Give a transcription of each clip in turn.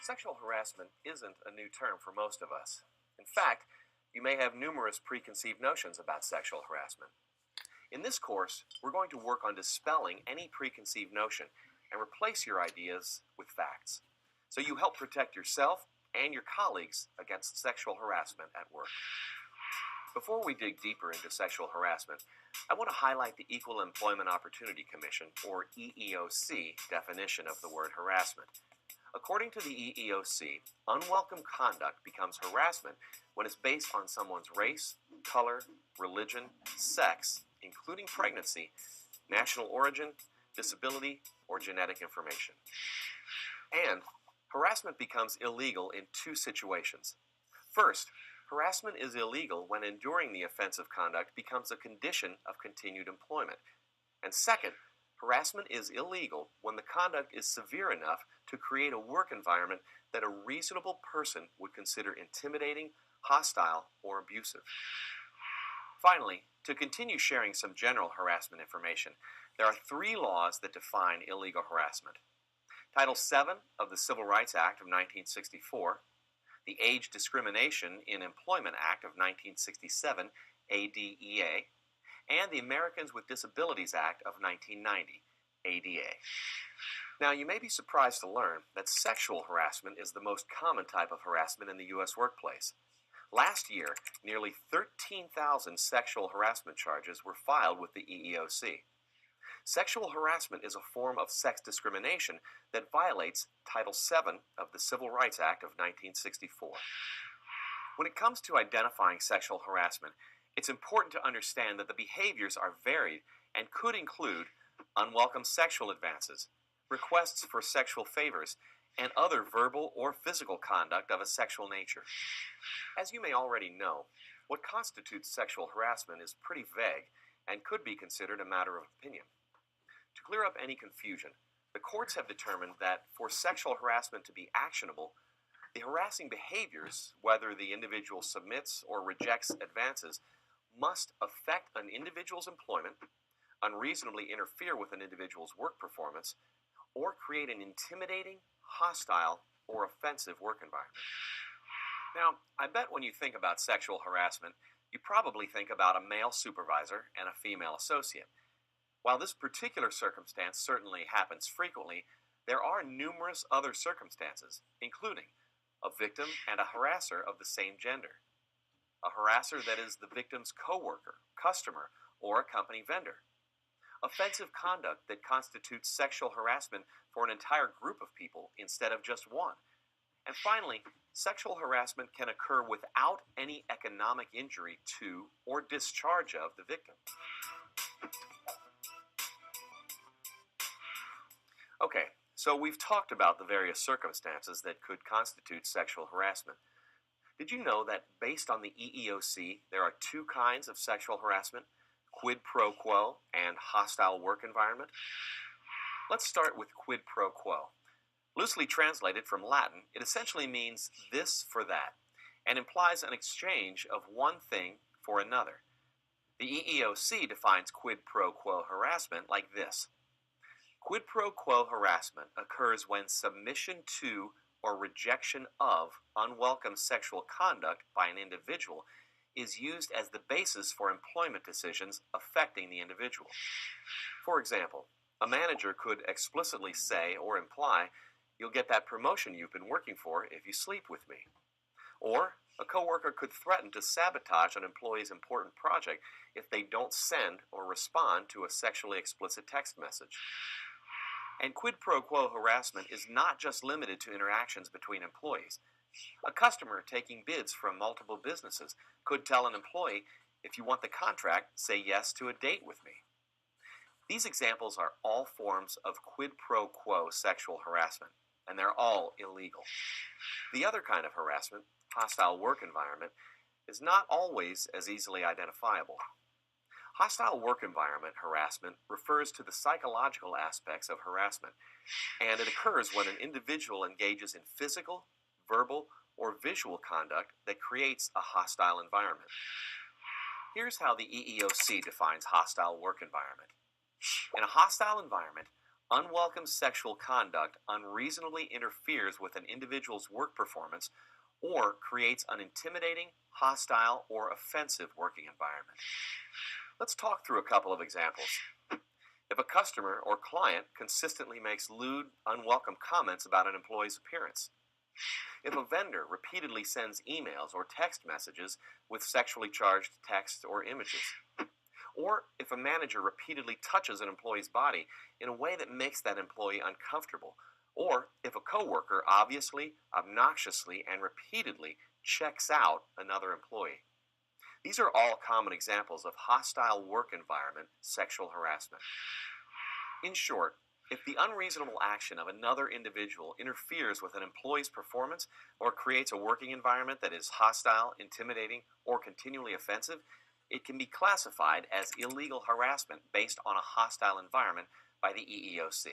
Sexual harassment isn't a new term for most of us. In fact, you may have numerous preconceived notions about sexual harassment. In this course, we're going to work on dispelling any preconceived notion and replace your ideas with facts, so you help protect yourself and your colleagues against sexual harassment at work. Before we dig deeper into sexual harassment, I want to highlight the Equal Employment Opportunity Commission, or EEOC, definition of the word harassment. According to the EEOC, unwelcome conduct becomes harassment when it's based on someone's race, color, religion, sex, including pregnancy, national origin, disability, or genetic information. And harassment becomes illegal in two situations. First, harassment is illegal when enduring the offensive conduct becomes a condition of continued employment. And second, harassment is illegal when the conduct is severe enough to create a work environment that a reasonable person would consider intimidating, hostile, or abusive. Finally, to continue sharing some general harassment information, there are 3 laws that define illegal harassment. Title VII of the Civil Rights Act of 1964, the Age Discrimination in Employment Act of 1967, ADEA, and the Americans with Disabilities Act of 1990, ADA. Now, you may be surprised to learn that sexual harassment is the most common type of harassment in the U.S. workplace. Last year, nearly 13,000 sexual harassment charges were filed with the EEOC. Sexual harassment is a form of sex discrimination that violates Title VII of the Civil Rights Act of 1964. When it comes to identifying sexual harassment, it's important to understand that the behaviors are varied and could include unwelcome sexual advances, requests for sexual favors, and other verbal or physical conduct of a sexual nature. As you may already know, what constitutes sexual harassment is pretty vague and could be considered a matter of opinion. To clear up any confusion, the courts have determined that for sexual harassment to be actionable, the harassing behaviors, whether the individual submits or rejects advances, must affect an individual's employment, unreasonably interfere with an individual's work performance, or create an intimidating, hostile, or offensive work environment. Now, I bet when you think about sexual harassment, you probably think about a male supervisor and a female associate. While this particular circumstance certainly happens frequently, there are numerous other circumstances, including a victim and a harasser of the same gender, a harasser that is the victim's coworker, customer, or a company vendor, offensive conduct that constitutes sexual harassment for an entire group of people instead of just one. And finally, sexual harassment can occur without any economic injury to or discharge of the victim. Okay, so we've talked about the various circumstances that could constitute sexual harassment. Did you know that based on the EEOC, there are 2 kinds of sexual harassment: quid pro quo and hostile work environment? Let's start with quid pro quo. Loosely translated from Latin, it essentially means this for that, and implies an exchange of one thing for another. The EEOC defines quid pro quo harassment like this. Quid pro quo harassment occurs when submission to or rejection of unwelcome sexual conduct by an individual is used as the basis for employment decisions affecting the individual. For example, a manager could explicitly say or imply, "You'll get that promotion you've been working for if you sleep with me." Or a coworker could threaten to sabotage an employee's important project if they don't send or respond to a sexually explicit text message. And quid pro quo harassment is not just limited to interactions between employees. A customer taking bids from multiple businesses could tell an employee, "If you want the contract, say yes to a date with me." These examples are all forms of quid pro quo sexual harassment, and they're all illegal. The other kind of harassment, hostile work environment, is not always as easily identifiable. Hostile work environment harassment refers to the psychological aspects of harassment, and it occurs when an individual engages in physical, verbal, or visual conduct that creates a hostile environment. Here's how the EEOC defines hostile work environment. In a hostile environment, Unwelcome sexual conduct unreasonably interferes with an individual's work performance or creates an intimidating, hostile, or offensive working environment. Let's talk through a couple of examples. If a customer or client consistently makes lewd, unwelcome comments about an employee's appearance. If a vendor repeatedly sends emails or text messages with sexually charged text or images. Or if a manager repeatedly touches an employee's body in a way that makes that employee uncomfortable. Or if a coworker obviously, obnoxiously, and repeatedly checks out another employee. These are all common examples of hostile work environment sexual harassment. In short, if the unreasonable action of another individual interferes with an employee's performance or creates a working environment that is hostile, intimidating, or continually offensive, it can be classified as illegal harassment based on a hostile environment by the EEOC.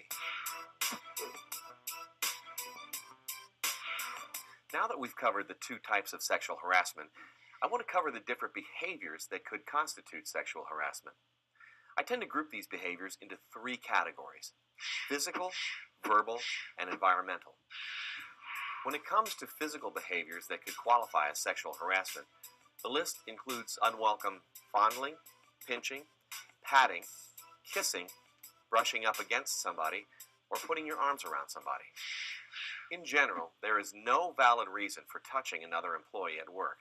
Now that we've covered the two types of sexual harassment, I want to cover the different behaviors that could constitute sexual harassment. I tend to group these behaviors into three categories: physical, verbal, and environmental. When it comes to physical behaviors that could qualify as sexual harassment, the list includes unwelcome fondling, pinching, patting, kissing, brushing up against somebody, or putting your arms around somebody. In general, there is no valid reason for touching another employee at work.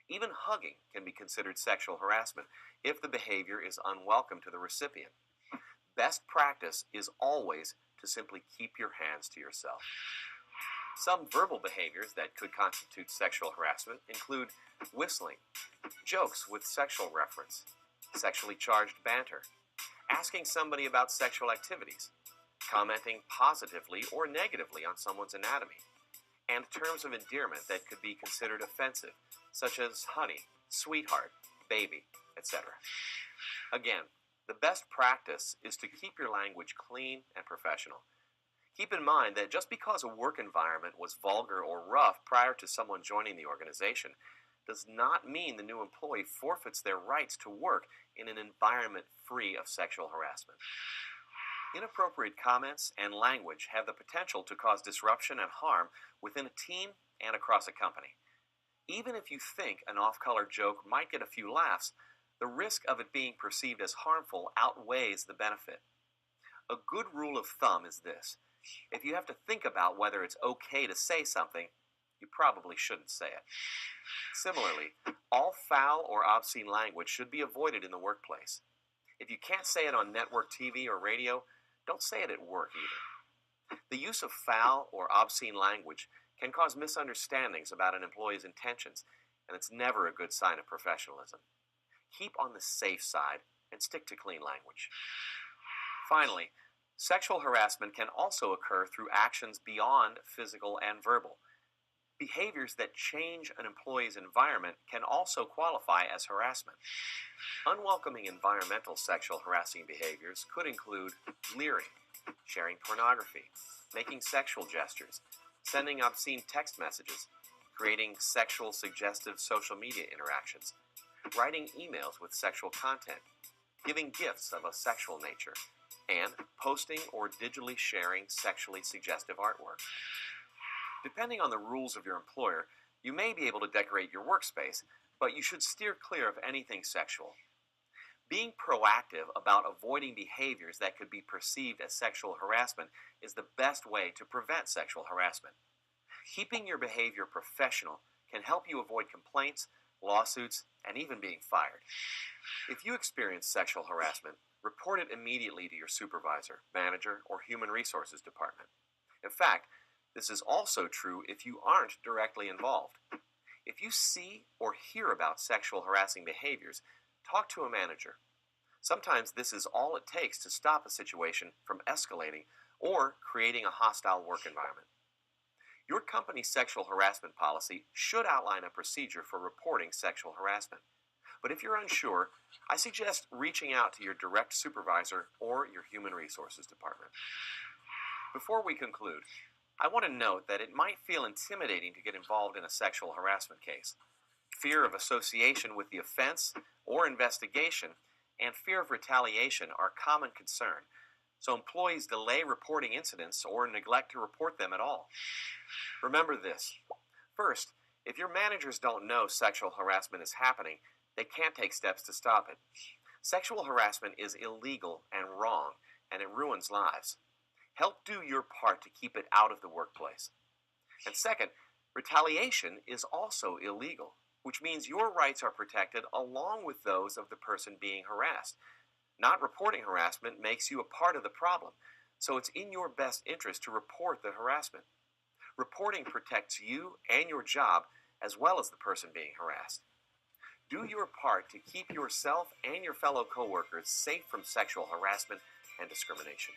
Even hugging can be considered sexual harassment if the behavior is unwelcome to the recipient. Best practice is always to simply keep your hands to yourself. Some verbal behaviors that could constitute sexual harassment include whistling, jokes with sexual reference, sexually charged banter, asking somebody about sexual activities, commenting positively or negatively on someone's anatomy, and terms of endearment that could be considered offensive, such as honey, sweetheart, baby, etc. Again, the best practice is to keep your language clean and professional. Keep in mind that just because a work environment was vulgar or rough prior to someone joining the organization does not mean the new employee forfeits their rights to work in an environment free of sexual harassment. Inappropriate comments and language have the potential to cause disruption and harm within a team and across a company. Even if you think an off-color joke might get a few laughs, the risk of it being perceived as harmful outweighs the benefit. A good rule of thumb is this: if you have to think about whether it's okay to say something, you probably shouldn't say it. Similarly, all foul or obscene language should be avoided in the workplace. If you can't say it on network TV or radio, don't say it at work either. The use of foul or obscene language can cause misunderstandings about an employee's intentions, and it's never a good sign of professionalism. Keep on the safe side and stick to clean language. Finally, sexual harassment can also occur through actions beyond physical and verbal. Behaviors that change an employee's environment can also qualify as harassment. Unwelcoming environmental sexual harassing behaviors could include leering, sharing pornography, making sexual gestures, sending obscene text messages, creating sexual suggestive social media interactions, writing emails with sexual content, giving gifts of a sexual nature, and posting or digitally sharing sexually suggestive artwork. Depending on the rules of your employer, you may be able to decorate your workspace, but you should steer clear of anything sexual. Being proactive about avoiding behaviors that could be perceived as sexual harassment is the best way to prevent sexual harassment. Keeping your behavior professional can help you avoid complaints, lawsuits, and even being fired. If you experience sexual harassment, report it immediately to your supervisor, manager, or human resources department. In fact, this is also true if you aren't directly involved. If you see or hear about sexual harassing behaviors, talk to a manager. Sometimes this is all it takes to stop a situation from escalating or creating a hostile work environment. Your company's sexual harassment policy should outline a procedure for reporting sexual harassment. But if you're unsure, I suggest reaching out to your direct supervisor or your human resources department. Before we conclude, I want to note that it might feel intimidating to get involved in a sexual harassment case. Fear of association with the offense or investigation and fear of retaliation are common concern, so employees delay reporting incidents or neglect to report them at all. Remember this. First, if your managers don't know sexual harassment is happening, they can't take steps to stop it. Sexual harassment is illegal and wrong, and it ruins lives. Help do your part to keep it out of the workplace. And second, retaliation is also illegal, which means your rights are protected along with those of the person being harassed. Not reporting harassment makes you a part of the problem, so it's in your best interest to report the harassment. Reporting protects you and your job as well as the person being harassed. Do your part to keep yourself and your fellow coworkers safe from sexual harassment and discrimination.